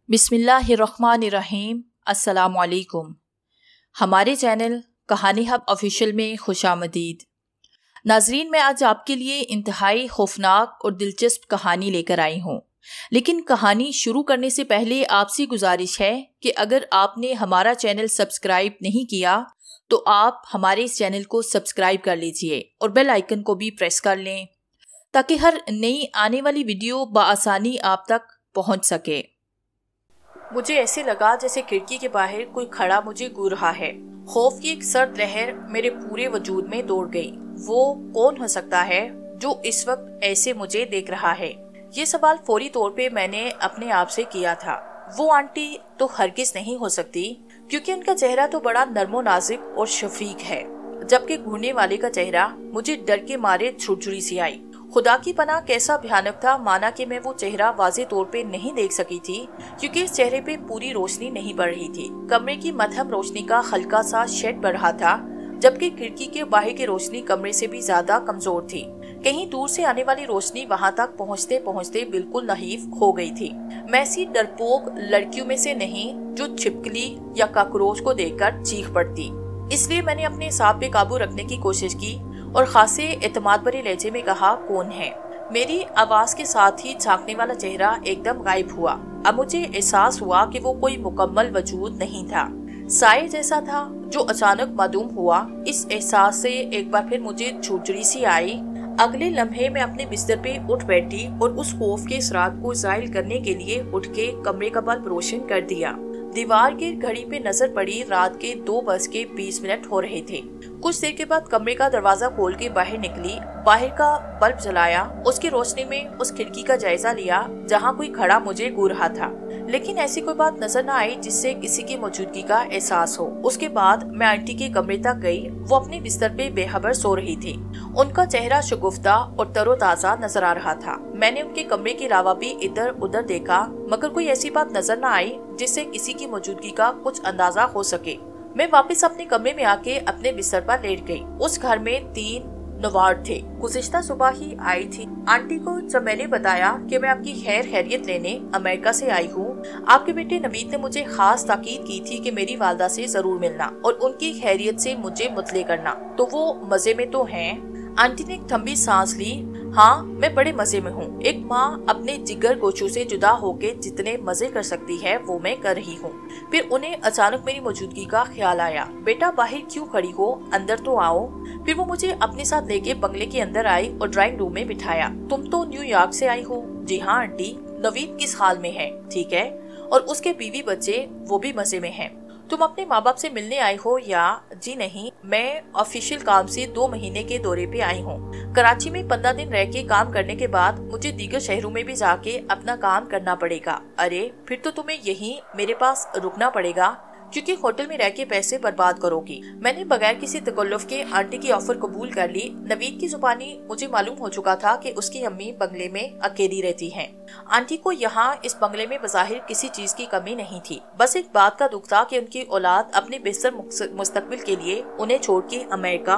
बिस्मिल्लाहिर्रहमानिर्रहीम। अस्सलाम वालेकुम। हमारे चैनल कहानी हब ऑफिशियल में खुशामदीद। नाजरीन, मैं आज आपके लिए इंतहाई खौफनाक और दिलचस्प कहानी लेकर आई हूँ। लेकिन कहानी शुरू करने से पहले आपसे गुजारिश है कि अगर आपने हमारा चैनल सब्सक्राइब नहीं किया तो आप हमारे इस चैनल को सब्सक्राइब कर लीजिए और बेल आइकन को भी प्रेस कर लें ताकि हर नई आने वाली वीडियो बआसानी आप तक पहुँच सके। मुझे ऐसे लगा जैसे खिड़की के बाहर कोई खड़ा मुझे घूर रहा है। खौफ की एक सर्द लहर मेरे पूरे वजूद में दौड़ गई। वो कौन हो सकता है जो इस वक्त ऐसे मुझे देख रहा है? ये सवाल फौरी तौर पे मैंने अपने आप से किया था। वो आंटी तो हरगिज नहीं हो सकती, क्योंकि उनका चेहरा तो बड़ा नर्मो नाजुक और शफीक है, जबकि घूरने वाले का चेहरा मुझे डर के मारे झुरझुरी सी आई। खुदा की पनाह कैसा भयानक था, माना कि मैं वो चेहरा वाज़ेह तौर पे नहीं देख सकी थी, क्योंकि इस चेहरे पे पूरी रोशनी नहीं पड़ रही थी। कमरे की मध्यम रोशनी का हल्का सा शेड बढ़ रहा था, जबकि खिड़की के बाहर की रोशनी कमरे से भी ज्यादा कमजोर थी। कहीं दूर से आने वाली रोशनी वहां तक पहुंचते पहुंचते बिल्कुल नहीफ हो गई थी। मैं ऐसी डरपोक लड़कियों में से नहीं जो छिपकली या काकरोच को देखकर चीख पड़ती। इसलिए मैंने अपने सांप पे काबू रखने की कोशिश की और खासे एतमाद भरे लहजे में कहा, कौन है? मेरी आवाज के साथ ही झांकने वाला चेहरा एकदम गायब हुआ। अब मुझे एहसास हुआ कि वो कोई मुकम्मल वजूद नहीं था, साए जैसा था जो अचानक मादूम हुआ। इस एहसास से एक बार फिर मुझे झुरझुरी सी आई। अगले लम्हे में अपने बिस्तर पे उठ बैठी और उस खौफ के इसरार को जाहिर करने के लिए उठ के कमरे का बल्ब रोशन कर दिया। दीवार की घड़ी पे नजर पड़ी, रात के 2:20 हो रहे थे। कुछ देर के बाद कमरे का दरवाजा खोल के बाहर निकली, बाहर का बल्ब जलाया, उसकी रोशनी में उस खिड़की का जायजा लिया जहाँ कोई खड़ा मुझे घूर रहा था, लेकिन ऐसी कोई बात नजर न आई जिससे किसी की मौजूदगी का एहसास हो। उसके बाद मैं आंटी के कमरे तक गई। वो अपने बिस्तर पे बेखबर सो रही थी। उनका चेहरा शगुफ्ता और तरोताजा नजर आ रहा था। मैंने उनके कमरे के अलावा भी इधर उधर देखा, मगर कोई ऐसी बात नजर न आई जिससे किसी की मौजूदगी का कुछ अंदाजा हो सके। मैं वापस अपने कमरे में आके अपने बिस्तर पर लेट गई। उस घर में 3 नवार थे। गुज़िश्ता सुबह ही आई थी। आंटी को जब मैंने बताया कि मैं आपकी खैरियत लेने अमेरिका से आई हूँ, आपके बेटे नवीद ने मुझे खास ताकीद की थी कि मेरी वालदा से जरूर मिलना और उनकी खैरियत से मुझे मुतले करना। तो वो मजे में तो हैं? आंटी ने एक लंबी सांस ली। हाँ, मैं बड़े मजे में हूँ। एक माँ अपने जिगर गोशू से जुदा होके जितने मजे कर सकती है वो मैं कर रही हूँ। फिर उन्हें अचानक मेरी मौजूदगी का ख्याल आया। बेटा, बाहर क्यों खड़ी हो, अंदर तो आओ। फिर वो मुझे अपने साथ लेके बंगले के अंदर आई और ड्राइंग रूम में बिठाया। तुम तो न्यूयॉर्क से आई हो? जी हाँ आंटी। नवीद किस हाल में है? ठीक है। और उसके बीवी बच्चे? वो भी मजे में हैं। तुम अपने माँ बाप से मिलने आई हो या? जी नहीं, मैं ऑफिशियल काम से 2 महीने के दौरे पे आई हूँ। कराची में 15 दिन रह के काम करने के बाद मुझे दीगर शहरों में भी जाके अपना काम करना पड़ेगा। अरे, फिर तो तुम्हें यहीं मेरे पास रुकना पड़ेगा, क्योंकि होटल में रह के पैसे बर्बाद करोगी। मैंने बगैर किसी तकल्लुफ के आंटी की ऑफर कबूल कर ली। नवीद की जुबानी मुझे मालूम हो चुका था कि उसकी अम्मी बंगले में अकेली रहती हैं। आंटी को यहाँ इस बंगले में बज़ाहिर किसी चीज की कमी नहीं थी। बस एक बात का दुख था कि उनकी औलाद अपने बेहतर मुस्तकबिल के लिए उन्हें छोड़ के अमेरिका,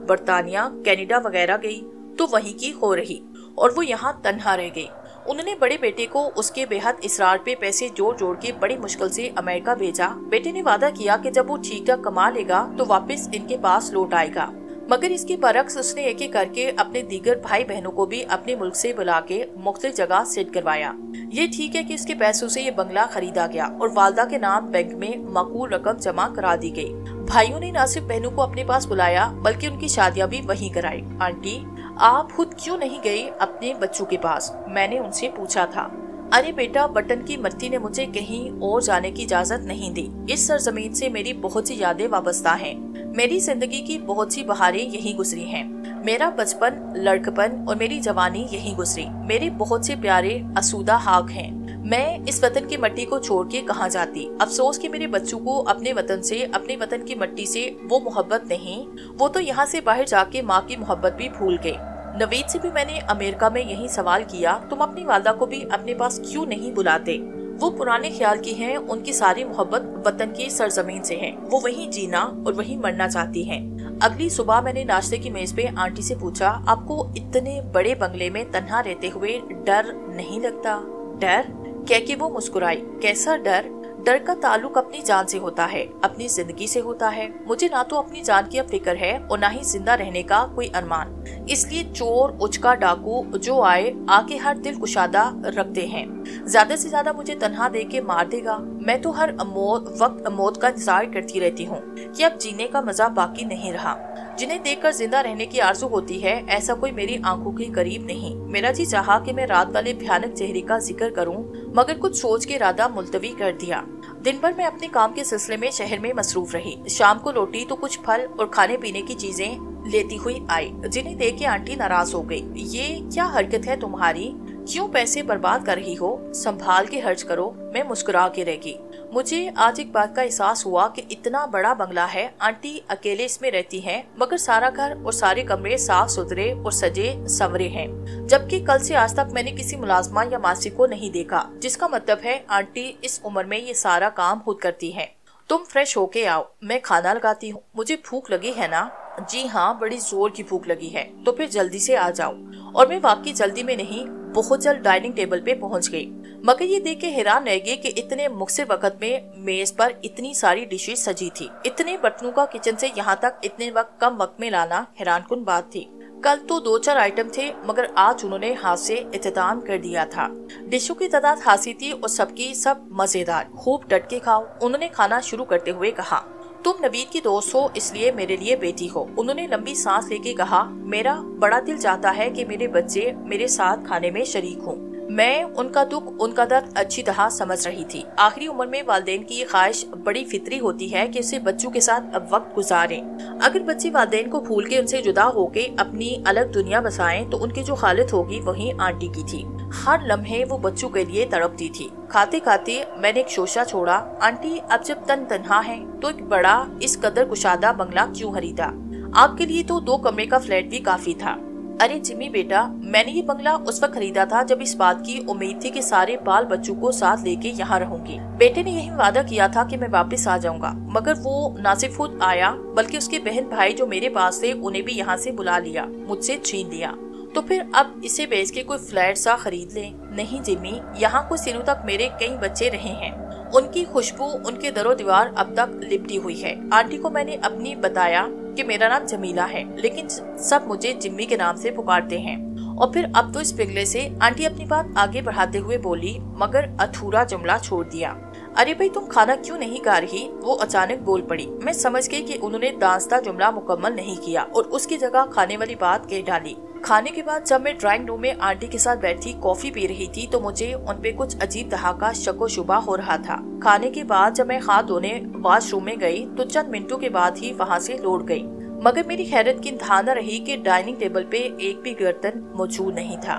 बरतानिया, कनाडा वगैरह गई तो वहीं की हो रही और वो यहाँ तन्हा रह गई। उन्होंने बड़े बेटे को उसके बेहद इसरार पे पैसे जोड़ जोड़ के बड़ी मुश्किल से अमेरिका भेजा। बेटे ने वादा किया कि जब वो ठीक ठाक कमा लेगा तो वापस इनके पास लौट आएगा, मगर इसके बरक्स उसने एक एक करके अपने दीगर भाई बहनों को भी अपने मुल्क से बुला के मुख्तलिफ जगह सेट करवाया। ये ठीक है कि इसके पैसों से ये बंगला खरीदा गया और वालदा के नाम बैंक में माकूल रकम जमा करा दी गई। भाइयों ने न सिर्फ बहनों को अपने पास बुलाया बल्कि उनकी शादियां भी वहीं कराई। आंटी, आप खुद क्यों नहीं गई अपने बच्चों के पास? मैंने उनसे पूछा था। अरे बेटा, बटन की मर्ती ने मुझे कहीं और जाने की इजाजत नहीं दी। इस सरजमीन से मेरी बहुत सी यादें वाबस्ता हैं। मेरी जिंदगी की बहुत सी बहारें यहीं गुजरी हैं। मेरा बचपन, लड़कपन और मेरी जवानी यहीं गुजरी। मेरे बहुत से प्यारे आसूदा हाक हैं। मैं इस वतन की मिट्टी को छोड़ के कहाँ जाती। अफसोस कि मेरे बच्चों को अपने वतन से, अपने वतन की मिट्टी से वो मोहब्बत नहीं। वो तो यहाँ से बाहर जाके माँ की मोहब्बत भी भूल गए। नवीद से भी मैंने अमेरिका में यही सवाल किया, तुम अपनी वालदा को भी अपने पास क्यों नहीं बुलाते? वो पुराने ख्याल की हैं। उनकी सारी मोहब्बत वतन की सरजमीन से है। वो वहीं जीना और वहीं मरना चाहती हैं। अगली सुबह मैंने नाश्ते की मेज पे आंटी से पूछा, आपको इतने बड़े बंगले में तन्हा रहते हुए डर नहीं लगता? डर? कह के वो मुस्कुराई। कैसा डर? डर का ताल्लुक अपनी जान से होता है, अपनी जिंदगी से होता है। मुझे ना तो अपनी जान की अब फिक्र है और ना ही जिंदा रहने का कोई अरमान। इसलिए चोर, उचका, डाकू जो आए आके हर दिल कुशादा रखते हैं। ज्यादा से ज्यादा मुझे तन्हा दे के मार देगा। मैं तो हर वक्त मौत का इंतजार करती रहती हूँ कि अब जीने का मजा बाकी नहीं रहा। जिन्हें देखकर जिंदा रहने की आरज़ू होती है, ऐसा कोई मेरी आंखों के करीब नहीं। मेरा जी चाहा कि मैं रात वाले भयानक चेहरे का जिक्र करूं, मगर कुछ सोच के इरादा मुलतवी कर दिया। दिन भर मैं अपने काम के सिलसिले में शहर में मसरूफ रही। शाम को लौटी तो कुछ फल और खाने पीने की चीजें लेती हुई आई, जिन्हें देख के आंटी नाराज हो गई। ये क्या हरकत है तुम्हारी? क्यों पैसे बर्बाद कर रही हो? संभाल के खर्च करो। मैं मुस्कुरा के रह गई। मुझे आज एक बात का एहसास हुआ कि इतना बड़ा बंगला है, आंटी अकेले इसमें रहती हैं, मगर सारा घर और सारे कमरे साफ सुथरे और सजे संवरे हैं। जबकि कल से आज तक मैंने किसी मुलाजमा या मासी को नहीं देखा, जिसका मतलब है आंटी इस उम्र में ये सारा काम खुद करती है। तुम फ्रेश होके आओ, मैं खाना लगाती हूँ। मुझे भूख लगी है ना? जी हाँ, बड़ी जोर की भूख लगी है। तो फिर जल्दी से आ जाओ। और मैं वाकई जल्दी में नहीं, बहुत जल्द डाइनिंग टेबल पे पहुंच गई। मगर ये देख के हैरान रह गई कि इतने मुख्तसर वक्त में मेज पर इतनी सारी डिशेज सजी थी। इतने बर्तनों का किचन से यहाँ तक इतने कम वक्त में लाना हैरानकुन बात थी। कल तो 2-4 आइटम थे, मगर आज उन्होंने हाथ से इख्तिताम कर दिया था। डिशों की तादाद खासी थी और सबकी सब मजेदार। खूब डट के खाओ, उन्होंने खाना शुरू करते हुए कहा। तुम नवीद की दोस्त हो, इसलिए मेरे लिए बेटी हो। उन्होंने लंबी सांस लेके कहा। मेरा बड़ा दिल चाहता है कि मेरे बच्चे मेरे साथ खाने में शरीक हों। मैं उनका दुख, उनका दर्द अच्छी तरह समझ रही थी। आखिरी उम्र में वालिदैन की ये ख्वाहिश बड़ी फितरी होती है कि उसे बच्चों के साथ अब वक्त गुजारें। अगर बच्चे वालिदैन को भूल के उनसे जुदा होके अपनी अलग दुनिया बसाएं, तो उनकी जो हालत होगी वही आंटी की थी। हर लम्हे वो बच्चों के लिए तड़पती थी। खाते खाते मैंने एक शोशा छोड़ा। आंटी, अब जब तन्हा है तो एक बड़ा इस कदर कुशादा बंगला क्यों खरीदा? आपके लिए तो 2 कमरे का फ्लैट भी काफी था। अरे जिम्मी बेटा, मैंने ये बंगला उस वक्त खरीदा था जब इस बात की उम्मीद थी कि सारे बाल बच्चों को साथ लेके यहाँ रहूंगी। बेटे ने यही वादा किया था कि मैं वापस आ जाऊंगा, मगर वो ना सिर्फ खुद आया बल्कि उसके बहन भाई जो मेरे पास थे उन्हें भी यहाँ से बुला लिया, मुझसे छीन लिया। तो फिर अब इसे बेच के कोई फ्लैट सा खरीद ले? नहीं जिम्मी, यहाँ कुछ दिनों तक मेरे कई बच्चे रहे हैं। उनकी खुशबू, उनके दरो दीवार अब तक लिपटी हुई है। आंटी को मैंने अपनी बताया कि मेरा नाम जमीला है, लेकिन सब मुझे जिम्मी के नाम से पुकारते हैं। और फिर अब तो इस पिघले से आंटी अपनी बात आगे बढ़ाते हुए बोली, मगर अधूरा जुमला छोड़ दिया। अरे भाई, तुम खाना क्यों नहीं खा रही? वो अचानक बोल पड़ी। मैं समझ गई कि उन्होंने दांस्ता जुमला मुकम्मल नहीं किया और उसकी जगह खाने वाली बात कह डाली। खाने के बाद जब मैं ड्राइंग रूम में आंटी के साथ बैठी कॉफी पी रही थी, तो मुझे उन पे कुछ अजीब तरह का शक शुबा हो रहा था। खाने के बाद जब मैं हाथ धोने वॉशरूम में गई, तो चंद मिनटों के बाद ही वहाँ से लौट गई। मगर मेरी हैरत की इंतहा न रही कि डाइनिंग टेबल पे एक भी बर्तन मौजूद नहीं था।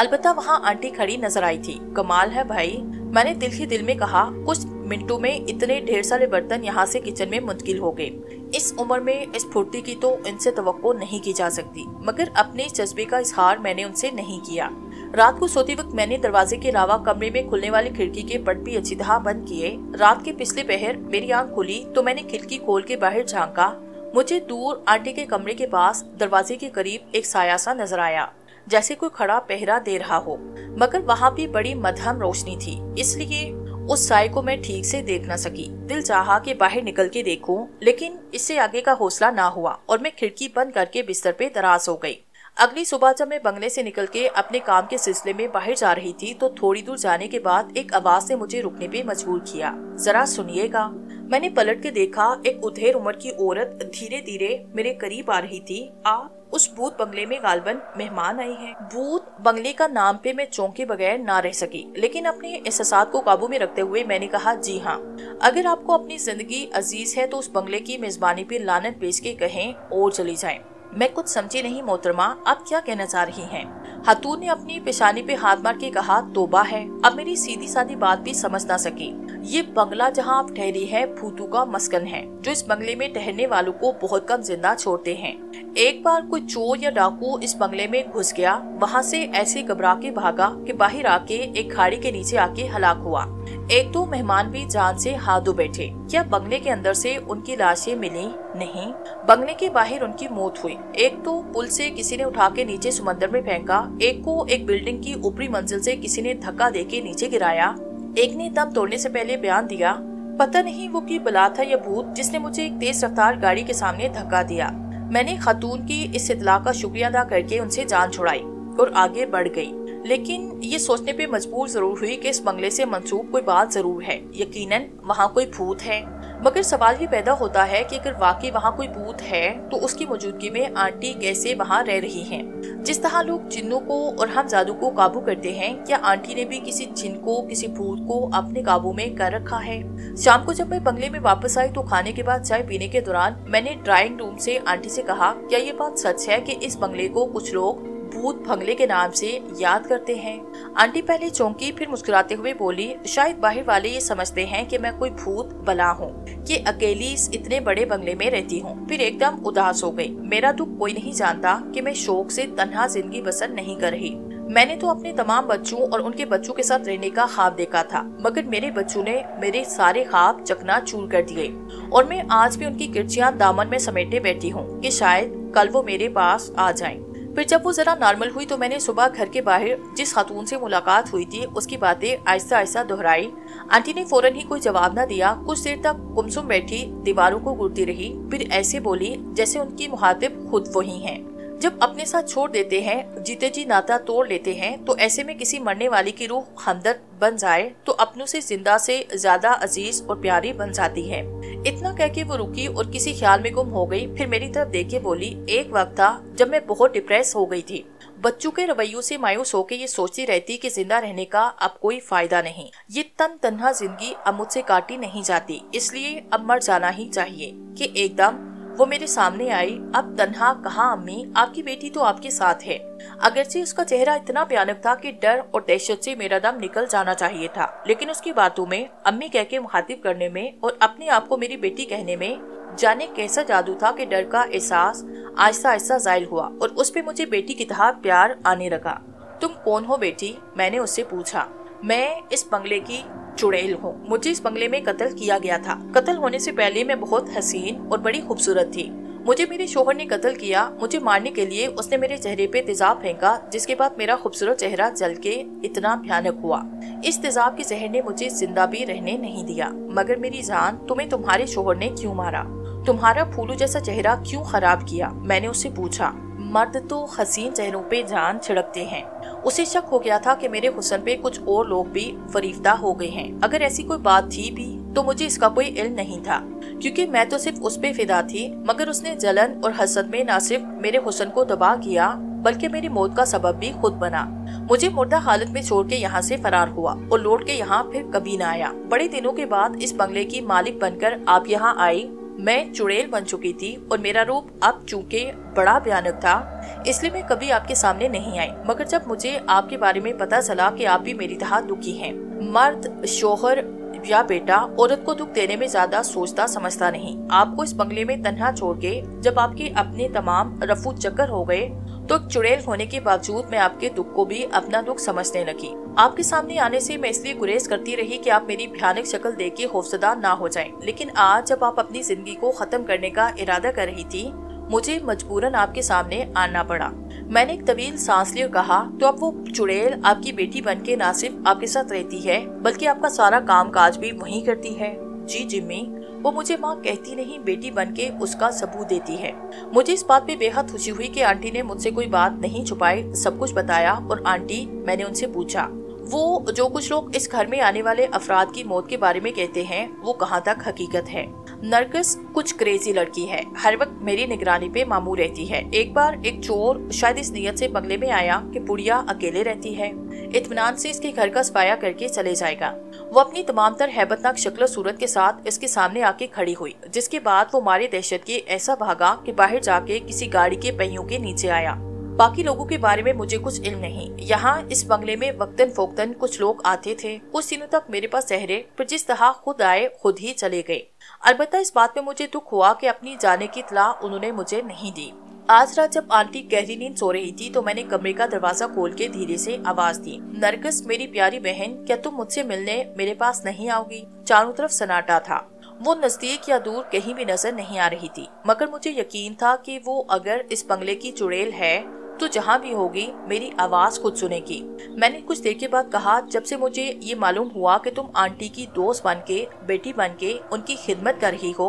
अलबत्ता वहाँ आंटी खड़ी नजर आई थी। कमाल है भाई, मैंने दिल ही दिल में कहा। कुछ मिनटों में इतने ढेर सारे बर्तन यहाँ से किचन में मुंतकिल हो गए। इस उम्र में इस फुर्ती की तो इनसे तवक्को नहीं की जा सकती, मगर अपने जज्बे का इजहार मैंने उनसे नहीं किया। रात को सोते वक्त मैंने दरवाजे के अलावा कमरे में खुलने वाली खिड़की के पट भी अच्छी तरह बंद किए। रात के पिछले पहर मेरी आंख खुली तो मैंने खिड़की खोल के बाहर झांका। मुझे दूर आंटी के कमरे के पास दरवाजे के करीब एक साया सा नजर आया, जैसे कोई खड़ा पहरा दे रहा हो, मगर वहाँ भी बड़ी मध्यम रोशनी थी, इसलिए उस साए को मैं ठीक से देख न सकी। दिल चाहा कि बाहर निकल के देखूं, लेकिन इससे आगे का हौसला ना हुआ और मैं खिड़की बंद करके बिस्तर पे दराज हो गई। अगली सुबह जब मैं बंगले से निकल के अपने काम के सिलसिले में बाहर जा रही थी, तो थोड़ी दूर जाने के बाद एक आवाज ने मुझे रुकने पे मजबूर किया। जरा सुनिएगा। मैंने पलट के देखा, एक उधेड़ उम्र की औरत धीरे धीरे मेरे करीब आ रही थी। आप उस भूत बंगले में गालबन मेहमान आई हैं। भूत बंगले का नाम पे मैं चौंके बगैर ना रह सकी, लेकिन अपने एहसासात को काबू में रखते हुए मैंने कहा, जी हाँ, अगर आपको अपनी जिंदगी अजीज है तो उस बंगले की मेजबानी पे लानत पेश के कहें और चली जाएं। मैं कुछ समझी नहीं मोहतरमा, आप क्या कहना चाह रही हैं? खातून ने अपनी पेशानी पे हाथ मार के कहा, तौबा है। अब मेरी सीधी सादी बात भी समझ ना सकी। ये बंगला जहाँ आप ठहरी है भूतों का मस्कन है, जो इस बंगले में ठहरने वालों को बहुत कम जिंदा छोड़ते हैं। एक बार कोई चोर या डाकू इस बंगले में घुस गया, वहाँ से ऐसे घबरा के भागा कि बाहर आके एक खाड़ी के नीचे आके हलाक हुआ। 1-2 मेहमान भी जान से हाथ धो बैठे। क्या बंगले के अंदर से उनकी लाशें मिली? नहीं, बंगले के बाहर उनकी मौत हुई। एक तो पुल से किसी ने उठा के नीचे समंदर में फेंका, एक को एक बिल्डिंग की ऊपरी मंजिल से किसी ने धक्का देके नीचे गिराया, एक ने दम तोड़ने से पहले बयान दिया, पता नहीं वो की बला था या भूत जिसने मुझे एक तेज रफ्तार गाड़ी के सामने धक्का दिया। मैंने खातून की इस इत्तला का शुक्रिया अदा करके उनसे जान छुड़ाई और आगे बढ़ गई, लेकिन ये सोचने पे मजबूर जरूर हुई कि इस बंगले से मंसूब कोई बात जरूर है, यकीनन वहाँ कोई भूत है। मगर सवाल ये पैदा होता है कि अगर वाकई वहाँ कोई भूत है तो उसकी मौजूदगी में आंटी कैसे वहाँ रह रही हैं? जिस तरह लोग जिन्नों को और हम जादू को काबू करते हैं, क्या आंटी ने भी किसी जिन को, किसी भूत को अपने काबू में कर रखा है? शाम को जब मैं बंगले में वापस आई तो खाने के बाद चाय पीने के दौरान मैंने ड्राइंग रूम से आंटी से कहा, क्या ये बात सच है कि इस बंगले को कुछ लोग भूत बंगले के नाम से याद करते हैं? आंटी पहले चौंकी, फिर मुस्कुराते हुए बोली, शायद बाहर वाले ये समझते हैं कि मैं कोई भूत बला हूँ कि अकेली इस इतने बड़े बंगले में रहती हूँ। फिर एकदम उदास हो गई। मेरा दुख कोई नहीं जानता कि मैं शौक से तन्हा जिंदगी बसर नहीं कर रही। मैंने तो अपने तमाम बच्चों और उनके बच्चों के साथ रहने का ख्वाब देखा था, मगर मेरे बच्चों ने मेरे सारे ख्वाब चकनाचूर कर दिए और मैं आज भी उनकी किरचियां दामन में समेटे बैठी हूँ कि शायद कल वो मेरे पास आ जाएं। फिर जब वो जरा नॉर्मल हुई तो मैंने सुबह घर के बाहर जिस खातून से मुलाकात हुई थी उसकी बातें आहिस्ता आहिस्ता दोहराई। आंटी ने फौरन ही कोई जवाब न दिया। कुछ देर तक गुमसुम बैठी दीवारों को घूरती रही, फिर ऐसे बोली जैसे उनकी मुखातिब खुद वही हैं। जब अपने साथ छोड़ देते हैं, जीते जी नाता तोड़ लेते हैं, तो ऐसे में किसी मरने वाली की रूह हमदर्द बन जाए तो अपनों से जिंदा से ज्यादा अजीज और प्यारी बन जाती है। इतना कह के वो रुकी और किसी ख्याल में गुम हो गई। फिर मेरी तरफ देख के बोली, एक वक्त था जब मैं बहुत डिप्रेस हो गई थी। बच्चों के रवैयों से मायूस होकर ये सोचती रहती कि जिंदा रहने का अब कोई फायदा नहीं, ये तन्हा जिंदगी अब मुझसे काटी नहीं जाती, इसलिए अब मर जाना ही चाहिए। कि एकदम वो मेरे सामने आई। अब तन्हा कहाँ अम्मी, आपकी बेटी तो आपके साथ है। अगरचे उसका चेहरा इतना भयानक था कि डर और दहशत से मेरा दम निकल जाना चाहिए था, लेकिन उसकी बातों में अम्मी कह के मुखातिब करने में और अपने आप को मेरी बेटी कहने में जाने कैसा जादू था कि डर का एहसास आहिस्ता आहिस्ता जाहिल हुआ और उस पे मुझे बेटी की तरह प्यार आने लगा। तुम कौन हो बेटी? मैंने उससे पूछा। मैं इस बंगले की चुड़ैल हूँ। मुझे इस बंगले में कत्ल किया गया था। कत्ल होने से पहले मैं बहुत हसीन और बड़ी खूबसूरत थी। मुझे मेरे शोहर ने कत्ल किया। मुझे मारने के लिए उसने मेरे चेहरे पे तेजाब फेंका, जिसके बाद मेरा खूबसूरत चेहरा जल के इतना भयानक हुआ। इस तेजाब के जहर ने मुझे जिंदा भी रहने नहीं दिया। मगर मेरी जान, तुम्हें तुम्हारे शोहर ने क्यों मारा? तुम्हारा फूलों जैसा चेहरा क्यों खराब किया? मैंने उससे पूछा। मर्द तो हसीन चेहरों पे जान छिड़कते हैं। उसे शक हो गया था कि मेरे हुस्न पे कुछ और लोग भी फरीफ्ता हो गए हैं। अगर ऐसी कोई बात थी भी तो मुझे इसका कोई इल्म नहीं था, क्योंकि मैं तो सिर्फ उस पे फिदा थी। मगर उसने जलन और हसद में न सिर्फ मेरे हुस्न को तबाह किया बल्कि मेरी मौत का सबब भी खुद बना। मुझे मुर्दा हालत में छोड़ के यहाँ से फरार हुआ और लौट के यहाँ फिर कभी न आया। बड़े दिनों के बाद इस बंगले की मालिक बनकर आप यहाँ आई। मैं चुड़ैल बन चुकी थी और मेरा रूप अब चूंकि बड़ा भयानक था, इसलिए मैं कभी आपके सामने नहीं आई। मगर जब मुझे आपके बारे में पता चला कि आप भी मेरी तरह दुखी हैं, मर्द, शोहर या बेटा औरत को दुख देने में ज्यादा सोचता समझता नहीं। आपको इस बंगले में तन्हा छोड़ के जब आपके अपने तमाम रफू चक्कर हो गए तो चुड़ैल होने के बावजूद मैं आपके दुख को भी अपना दुख समझने लगी। आपके सामने आने से मैं इसलिए गुरेज करती रही कि आप मेरी भयानक शक्ल देख के खौफजदा ना हो जाएं। लेकिन आज जब आप अपनी जिंदगी को खत्म करने का इरादा कर रही थी, मुझे मजबूरन आपके सामने आना पड़ा। मैंने एक तवील सांस ली और कहा, तो अब वो चुड़ैल आपकी बेटी बनके न सिर्फ आपके साथ रहती है बल्कि आपका सारा काम काज भी वही करती है? जी जिम्मी, वो मुझे माँ कहती नहीं, बेटी बनके उसका सबूत देती है। मुझे इस बात पे बेहद खुशी हुई कि आंटी ने मुझसे कोई बात नहीं छुपाई, सब कुछ बताया। और आंटी, मैंने उनसे पूछा, वो जो कुछ लोग इस घर में आने वाले अफराद की मौत के बारे में कहते हैं वो कहाँ तक हकीकत है? नरगिस कुछ क्रेजी लड़की है, हर वक्त मेरी निगरानी पे मामूर रहती है। एक बार एक चोर शायद इस नियत से बंगले में आया कि बुढ़िया अकेले रहती है, इत्मीनान से इसके घर का सफाया करके चले जाएगा। वो अपनी तमाम तर हैबतनाक शक्ल सूरत के साथ इसके सामने आके खड़ी हुई, जिसके बाद वो मारे दहशत के ऐसा भागा कि बाहर जाके किसी गाड़ी के पहियों के नीचे आया। बाकी लोगों के बारे में मुझे कुछ इल्म नहीं। यहाँ इस बंगले में वक्तन फोक्तन कुछ लोग आते थे, कुछ दिनों तक मेरे पास ठहरे, फिर जिस तरह खुद आए खुद ही चले गए। अलबत्ता इस बात पे मुझे दुख हुआ कि अपनी जाने की इत्तला उन्होंने मुझे नहीं दी। आज रात जब आंटी गहरी नींद सो रही थी तो मैंने कमरे का दरवाजा खोल के धीरे से आवाज दी, नरगिस मेरी प्यारी बहन, क्या तुम मुझसे मिलने मेरे पास नहीं आओगी? चारों तरफ सन्नाटा था। वो नजदीक या दूर कहीं भी नजर नहीं आ रही थी, मगर मुझे यकीन था कि वो अगर इस बंगले की चुड़ैल है तो जहाँ भी होगी मेरी आवाज खुद सुनेगी। मैंने कुछ देर के बाद कहा, जब से मुझे ये मालूम हुआ कि तुम आंटी की दोस्त बन के, बेटी बन के उनकी खिदमत कर रही हो,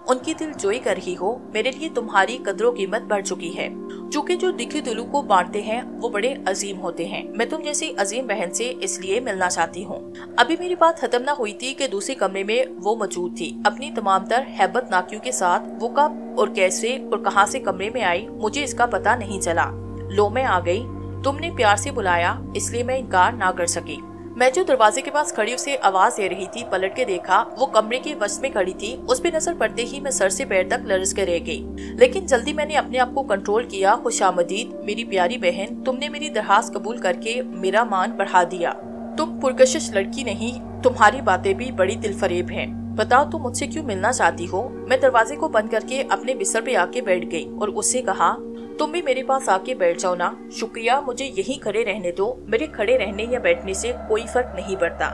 उनकी दिलजोई कर रही हो, मेरे लिए तुम्हारी कदर कीमत बढ़ चुकी है। चूँकि जो दिखी दिलों को बांटते हैं वो बड़े अजीम होते हैं। मैं तुम जैसी अजीम बहन से इसलिए मिलना चाहती हूँ। अभी मेरी बात खत्म न हुई थी कि दूसरे कमरे में वो मौजूद थी। अपनी तमाम तर हैबत नाकियों के साथ वो कब और कैसे और कहां से कमरे में आई मुझे इसका पता नहीं चला। लो मैं आ गई। तुमने प्यार से बुलाया इसलिए मैं इनकार ना कर सकी। मैं जो दरवाजे के पास खड़ी उसे आवाज दे रही थी, पलट के देखा वो कमरे के वस्त में खड़ी थी। उस पे नजर पड़ते ही मैं सर से पैर तक लरज के रह गई, लेकिन जल्दी मैंने अपने आप को कंट्रोल किया। खुशामदीद मेरी प्यारी बहन, तुमने मेरी दरखास्त कबूल करके मेरा मान बढ़ा दिया। तुम पुरकशिश लड़की नहीं, तुम्हारी बातें भी बड़ी दिलफरेब हैं। बताओ तुम मुझसे क्यों मिलना चाहती हो? मैं दरवाजे को बंद करके अपने बिस्तर पे आके बैठ गई और उससे कहा, तुम भी मेरे पास आके बैठ जाओ ना। शुक्रिया, मुझे यहीं खड़े रहने दो। मेरे खड़े रहने या बैठने से कोई फर्क नहीं पड़ता।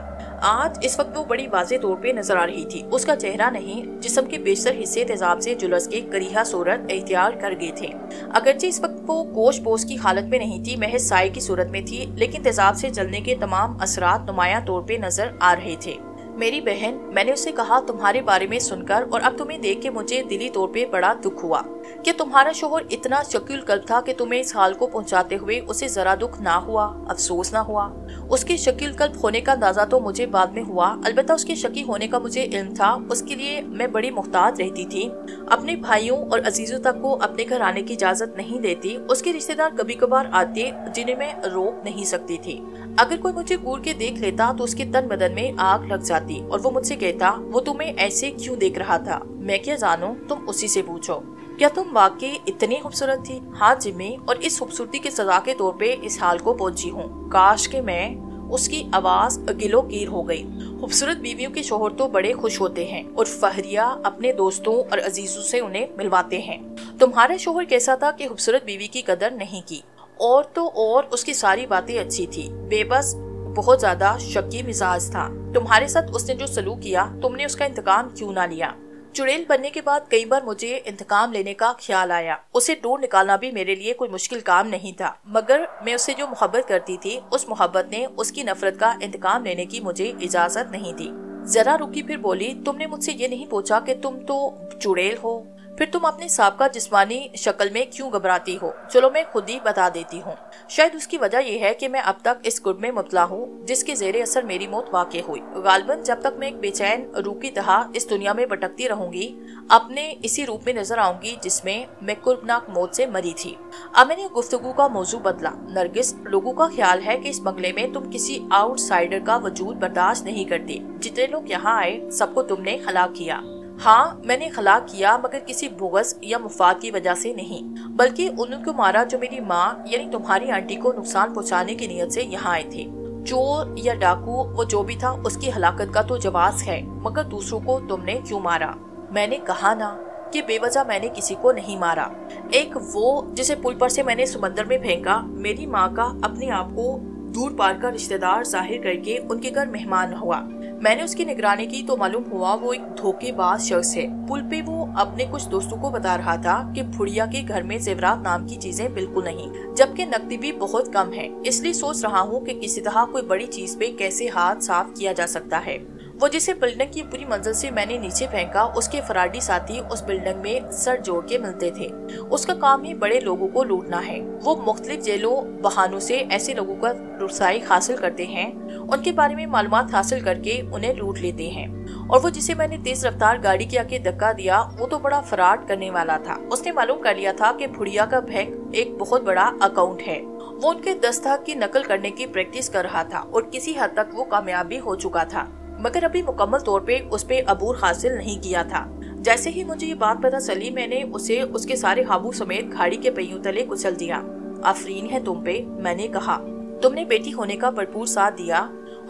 आज इस वक्त वो बड़ी वाज़ेह तौर पे नजर आ रही थी। उसका चेहरा नहीं, जिस्म के बेशतर हिस्से तेजाब से जुलस के करीहा सूरत इख्तियार कर गए थे। अगरचे इस वक्त वो गोश पोश की हालत में नहीं थी, महज साए की सूरत में थी, लेकिन तेजाब से जलने के तमाम असरात नुमाया तौर पे नजर आ रहे थे। मेरी बहन, मैंने उससे कहा, तुम्हारे बारे में सुनकर और अब तुम्हें देख के मुझे दिली तौर पे बड़ा दुख हुआ कि तुम्हारा शोहर इतना शकील कल्ब था कि तुम्हें इस हाल को पहुंचाते हुए उसे जरा दुख ना हुआ, अफसोस ना हुआ। उसके शकील कल्ब होने का अंदाजा तो मुझे बाद में हुआ, अलबत्ता उसके शकी होने का मुझे इल्म था। उसके लिए मैं बड़ी मुहतात रहती थी, अपने भाइयों और अजीजों तक को अपने घर आने की इजाजत नहीं देती। उसके रिश्तेदार कभी कभार आते जिन्हें मैं रोक नहीं सकती थी। अगर कोई मुझे घूर के देख लेता तो उसके तन बदन में आग लग जाती और वो मुझसे कहता, वो तुम्हें ऐसे क्यों देख रहा था? मैं क्या जानूं, तुम उसी से पूछो। क्या तुम वाकई इतनी खूबसूरत थी? हाँ जिम्मी, और इस खूबसूरती की सजा के तौर पे इस हाल को पहुंची हूँ। काश के मैं। उसकी आवाज गिलो कीर हो गई। खूबसूरत बीवियों के शोहर तो बड़े खुश होते हैं और फहरिया अपने दोस्तों और अजीजों से उन्हें मिलवाते हैं। तुम्हारा शोहर कैसा था कि खूबसूरत बीवी की कदर नहीं की? और तो और उसकी सारी बातें अच्छी थी, बेबस बहुत ज्यादा शक्की मिजाज था। तुम्हारे साथ उसने जो सलूक किया, तुमने उसका इंतकाम क्यों ना लिया? चुड़ैल बनने के बाद कई बार मुझे इंतकाम लेने का ख्याल आया। उसे ढूंढ निकालना भी मेरे लिए कोई मुश्किल काम नहीं था, मगर मैं उससे जो मोहब्बत करती थी, उस मोहब्बत ने उसकी नफरत का इंतकाम लेने की मुझे इजाजत नहीं दी। जरा रुकी, फिर बोली, तुमने मुझसे ये नहीं पूछा कि तुम तो चुड़ैल हो, फिर तुम अपने साबका जिस्मानी शक्ल में क्यों घबराती हो? चलो मैं खुद ही बता देती हूँ। शायद उसकी वजह यह है कि मैं अब तक इस गुर्ब में मुबतला हूँ जिसके ज़ेरे असर मेरी मौत वाक़ई हुई। गालिबन जब तक मैं एक बेचैन रूह की तरह इस दुनिया में भटकती रहूंगी, अपने इसी रूप में नजर आऊंगी जिसमें मैं कुर्बनाक मौत से मरी थी। अब मैंने गुफ्तगू का मौजू बदला। नरगिस, लोगों का ख्याल है कि इस बंगले में तुम किसी आउटसाइडर का वजूद बर्दाश्त नहीं करती। जितने लोग यहाँ आए सबको तुमने हलाक किया। हाँ, मैंने हलाक किया, मगर किसी बुग़्ज़ या मुफाद की वजह से नहीं, बल्कि उनको मारा जो मेरी माँ यानी तुम्हारी आंटी को नुकसान पहुँचाने की नीयत से यहाँ आए थे। चोर या डाकू, वो जो भी था, उसकी हलाकत का तो जवाब है, मगर दूसरों को तुमने क्यों मारा? मैंने कहा ना कि बेवजह मैंने किसी को नहीं मारा। एक वो जिसे पुल पर से मैंने समंदर में फेंका, मेरी माँ का अपने आप को दूर पार का रिश्तेदार जाहिर करके उनके घर मेहमान हुआ। मैंने उसकी निगरानी की तो मालूम हुआ वो एक धोखेबाज शख्स है। पुल पे वो अपने कुछ दोस्तों को बता रहा था कि फुड़िया के घर में जेवरात नाम की चीजें बिल्कुल नहीं, जबकि नकदी भी बहुत कम है। इसलिए सोच रहा हूँ कि किसी तरह कोई बड़ी चीज पे कैसे हाथ साफ किया जा सकता है। वो जिसे बिल्डिंग की पूरी मंजिल से मैंने नीचे फेंका, उसके फराडी साथी उस बिल्डिंग में सर जोड़ के मिलते थे। उसका काम ही बड़े लोगों को लूटना है। वो मुख्तलिफ जेलों बहानों से ऐसे लोगों का रुसाई हासिल करते हैं, उनके बारे में मालूमात हासिल करके उन्हें लूट लेते हैं। और वो जिसे मैंने तेज रफ्तार गाड़ी के आगे धक्का दिया, वो तो बड़ा फराड करने वाला था। उसने मालूम कर लिया था कि फुड़िया का बैंक एक बहुत बड़ा अकाउंट है। वो उनके दस्तखत की नकल करने की प्रैक्टिस कर रहा था और किसी हद तक वो कामयाब भी हो चुका था, मगर अभी मुकम्मल तौर पे उस पे अबूर हासिल नहीं किया था। जैसे ही मुझे ये बात पता चली, मैंने उसे उसके सारे हाबू समेत गाड़ी के पहियों तले कुचल दिया। आफरीन है तुम पे, मैंने कहा। तुमने बेटी होने का भरपूर साथ दिया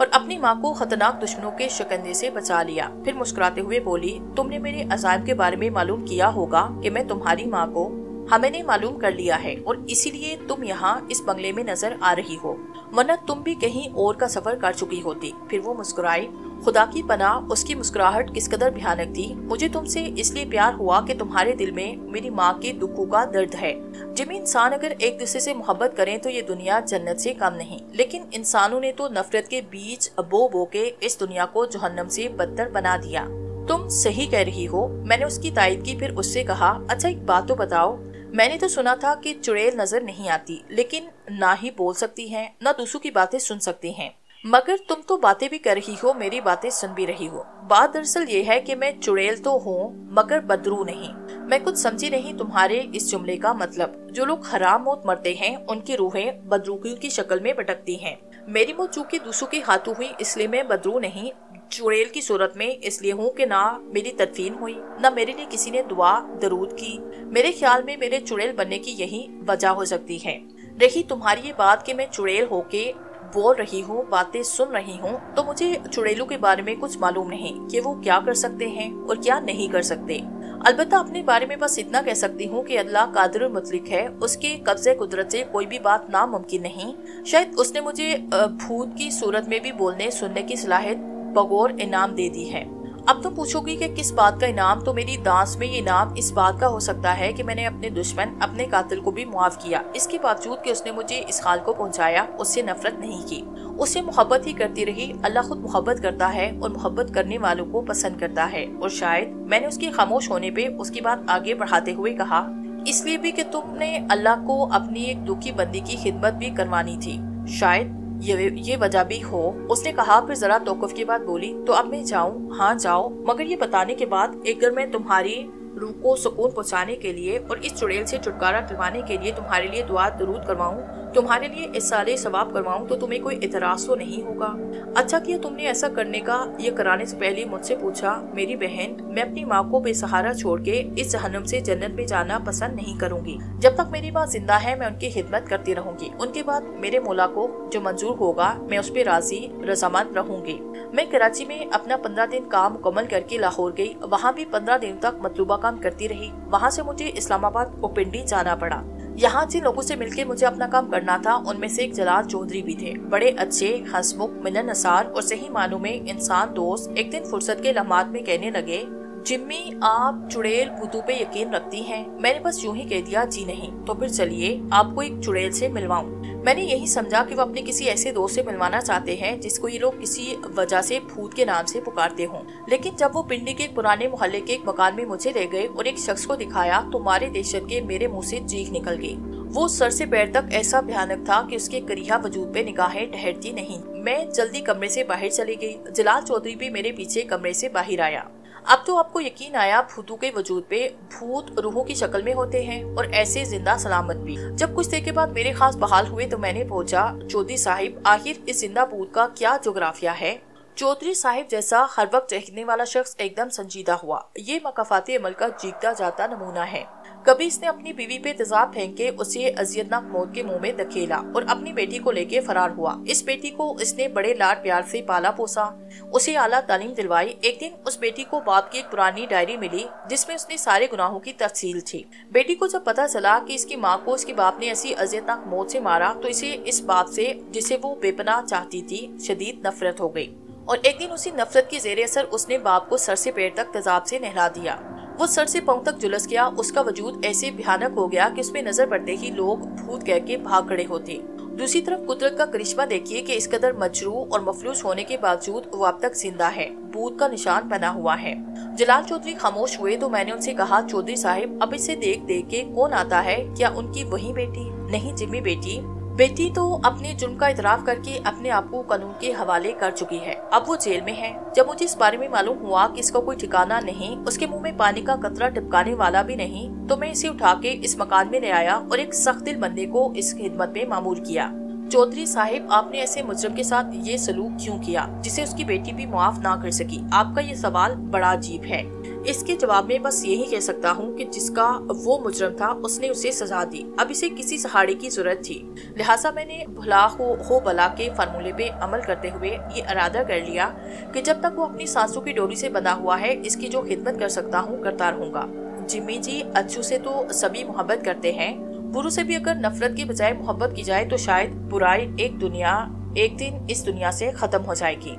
और अपनी माँ को खतरनाक दुश्मनों के शिकंजे से बचा लिया। फिर मुस्कुराते हुए बोली, तुमने मेरे अज़ाइम के बारे में मालूम किया होगा कि मैं तुम्हारी माँ को, हाँ मैंने मालूम कर लिया है, और इसीलिए तुम यहाँ इस बंगले में नजर आ रही हो। वरना तुम भी कहीं और का सफर कर चुकी होती। फिर वो मुस्कुराई। खुदा की पनाह, उसकी मुस्कुराहट किस कदर भयानक थी। मुझे तुमसे इसलिए प्यार हुआ कि तुम्हारे दिल में मेरी माँ के दुखों का दर्द है। जिमी, इंसान अगर एक दूसरे से मोहब्बत करें तो ये दुनिया जन्नत से कम नहीं, लेकिन इंसानों ने तो नफरत के बीज बो बो के इस दुनिया को जहन्नम से बदतर बना दिया। तुम सही कह रही हो, मैंने उसकी तायद की। फिर उससे कहा, अच्छा एक बात तो बताओ, मैंने तो सुना था कि चुड़ैल नजर नहीं आती, लेकिन ना ही बोल सकती हैं, ना दूसरों की बातें सुन सकती हैं, मगर तुम तो बातें भी कर रही हो, मेरी बातें सुन भी रही हो। बात दरअसल ये है कि मैं चुड़ैल तो हूँ मगर बदरू नहीं। मैं कुछ समझी नहीं तुम्हारे इस जुमले का मतलब। जो लोग हराम मौत मरते हैं उनकी रूहें बदरूकियों की शक्ल में भटकती हैं। मेरी मौत चूंकि दूसरों के हाथों हुई इसलिए मैं बदरू नहीं, चुड़ैल की सूरत में इसलिए हूँ कि ना मेरी तदफीन हुई, ना मेरे लिए किसी ने दुआ दरूद की। मेरे ख्याल में मेरे चुड़ैल बनने की यही वजह हो सकती है। रही तुम्हारी ये बात कि मैं चुड़ैल होके बोल रही हूँ, बातें सुन रही हूँ, तो मुझे चुड़ैलों के बारे में कुछ मालूम नहीं कि वो क्या कर सकते हैं और क्या नहीं कर सकते। अलबत्ता अपने बारे में बस इतना कह सकती हूँ कि अल्लाह कादिर मुतलिक है, उसके कब्जे कुदरत से कोई भी बात नामुमकिन नहीं। शायद उसने मुझे भूत की सूरत में भी बोलने सुनने की सलाहियत बगौर इनाम दे दी है। अब तुम पूछोगी कि किस बात का इनाम, तो मेरी दांस में ये इनाम इस बात का हो सकता है कि मैंने अपने दुश्मन, अपने कातिल को भी मुआफ किया। इसके बावजूद कि उसने मुझे इस हाल को पहुंचाया, उससे नफरत नहीं की, उससे मोहब्बत ही करती रही। अल्लाह खुद मोहब्बत करता है और मोहब्बत करने वालों को पसंद करता है। और शायद मैंने उसके खामोश होने पे उसकी बात आगे बढ़ाते हुए कहा, इसलिए भी कि तुमने अल्लाह को अपनी एक दुखी बंदी की खिदमत भी करवानी थी, शायद ये वजह भी हो। उसने कहा, फिर जरा तौक़ुफ़ के बाद बोली, तो अब मैं जाऊँ? हाँ जाओ, मगर ये बताने के बाद एक अगर मैं तुम्हारी रूह को सुकून पहुँचाने के लिए और इस चुड़ैल से छुटकारा दिलवाने के लिए तुम्हारे लिए दुआ दरूद करवाऊँ, तुम्हारे लिए इसाले सवाब करवाऊँ, तो तुम्हें कोई इतराज़ तो नहीं होगा? अच्छा किया तुमने ऐसा करने का। ये कराने से पहले मुझसे पूछा। मेरी बहन, मैं अपनी माँ को बेसहारा छोड़ के इस जहन्नम से जन्नत में जाना पसंद नहीं करूंगी। जब तक मेरी माँ जिंदा है मैं उनकी खिदमत करती रहूंगी। उनके बाद मेरे मौला को जो मंजूर होगा मैं उस पर राजी रजामंद रहूंगी। मैं कराची में अपना 15 दिन काम मुकम्मल करके लाहौर गई। वहाँ भी 15 दिन तक मतलूबा काम करती रही। वहाँ से मुझे इस्लामाबाद और पिंडी जाना पड़ा। यहाँ जिन लोगों से मिलकर मुझे अपना काम करना था उनमें से एक जलाल चौधरी भी थे। बड़े अच्छे, हंसमुख, मिलनसार और सही मानों में इंसान दोस्त। एक दिन फुर्सत के लम्हात में कहने लगे, जिम्मी आप चुड़ैल भूतों पे यकीन रखती हैं? मैंने बस यूं ही कह दिया, जी नहीं। तो फिर चलिए आपको एक चुड़ैल से मिलवाऊं। मैंने यही समझा कि वो अपने किसी ऐसे दोस्त से मिलवाना चाहते हैं जिसको ये लोग किसी वजह से भूत के नाम से पुकारते हों। लेकिन जब वो पिंडी के एक पुराने मोहल्ले के एक मकान में मुझे ले गए और एक शख्स को दिखाया तो मारे दहशत के मेरे मुंह से चीख निकल गई। वो सर से पैर तक ऐसा भयानक था कि उसके करिहा वजूद पे निगाहें ठहरती नहीं। मैं जल्दी कमरे से बाहर चली गई। जलाल चौधरी भी मेरे पीछे कमरे से बाहर आया। अब तो आपको यकीन आया भूतों के वजूद पे। भूत रूहों की शक्ल में होते हैं और ऐसे जिंदा सलामत भी। जब कुछ देर के बाद मेरे खास बहाल हुए तो मैंने पूछा, चौधरी साहिब आखिर इस जिंदा भूत का क्या जोग्राफिया है? चौधरी साहिब जैसा हर वक्त चहकने वाला शख्स एकदम संजीदा हुआ। ये मकाफाती अमल का जीता जाता नमूना है। कभी इसने अपनी बीवी पे तेजाब फेंक के उसे अजियतनाक मौत के मुंह में धकेला और अपनी बेटी को लेके फरार हुआ। इस बेटी को इसने बड़े लाड प्यार से पाला पोसा, उसे आला तालीम दिलवाई। एक दिन उस बेटी को बाप की एक पुरानी डायरी मिली जिसमें उसने सारे गुनाहों की तफसील थी। बेटी को जब पता चला कि इसकी माँ को इसके बाप ने ऐसी अजियतनाक मौत से मारा तो इसे इस बाप से, जिसे वो बेपनाह चाहती थी, शदीद नफरत हो गई। और एक दिन उसी नफरत के जेरे असर उसने बाप को सर से पैर तक तेजाब से नहला दिया। वो सर से पांव तक झुलस गया। उसका वजूद ऐसे भयानक हो गया कि उसमें नजर पड़ते ही लोग भूत कह के भाग खड़े होते। दूसरी तरफ कुदरत का करिश्मा देखिए कि इस कदर मजरूह और मफलूज होने के बावजूद वो अब तक जिंदा है, भूत का निशान बना हुआ है। जलाल चौधरी खामोश हुए तो मैंने उनसे कहा, चौधरी साहिब अब इसे देख देख के कौन आता है? क्या उनकी वही बेटी? नहीं जिम्मी बेटी तो अपने जुर्म का इतराफ करके अपने आप को कानून के हवाले कर चुकी है। अब वो जेल में है। जब मुझे इस बारे में मालूम हुआ कि इसका कोई ठिकाना नहीं, उसके मुंह में पानी का कतरा टिपकाने वाला भी नहीं, तो मैं इसे उठा के इस मकान में ले आया और एक सख्त दिल बंदे को इस खिदमत में मामूर किया। चौधरी साहिब आपने ऐसे मुजरिम के साथ ये सलूक क्यों किया जिसे उसकी बेटी भी मुआफ ना कर सकी? आपका ये सवाल बड़ा अजीब है। इसके जवाब में बस यही कह सकता हूँ कि जिसका वो मुजरम था उसने उसे सजा दी। अब इसे किसी सहारे की जरूरत थी, लिहाजा मैंने भला हो भला के फार्मूले पे अमल करते हुए ये इरादा कर लिया कि जब तक वो अपनी सांसों की डोरी से बंधा हुआ है इसकी जो खिदमत कर सकता हूँ करता रहूंगा। जिम्मी जी अच्छू से तो सभी मोहब्बत करते हैं, بروں سے بھی اگر نفرت کی بجائے محبت کی جائے تو شاید برائی ایک دن اس دنیا سے ختم ہو جائے گی۔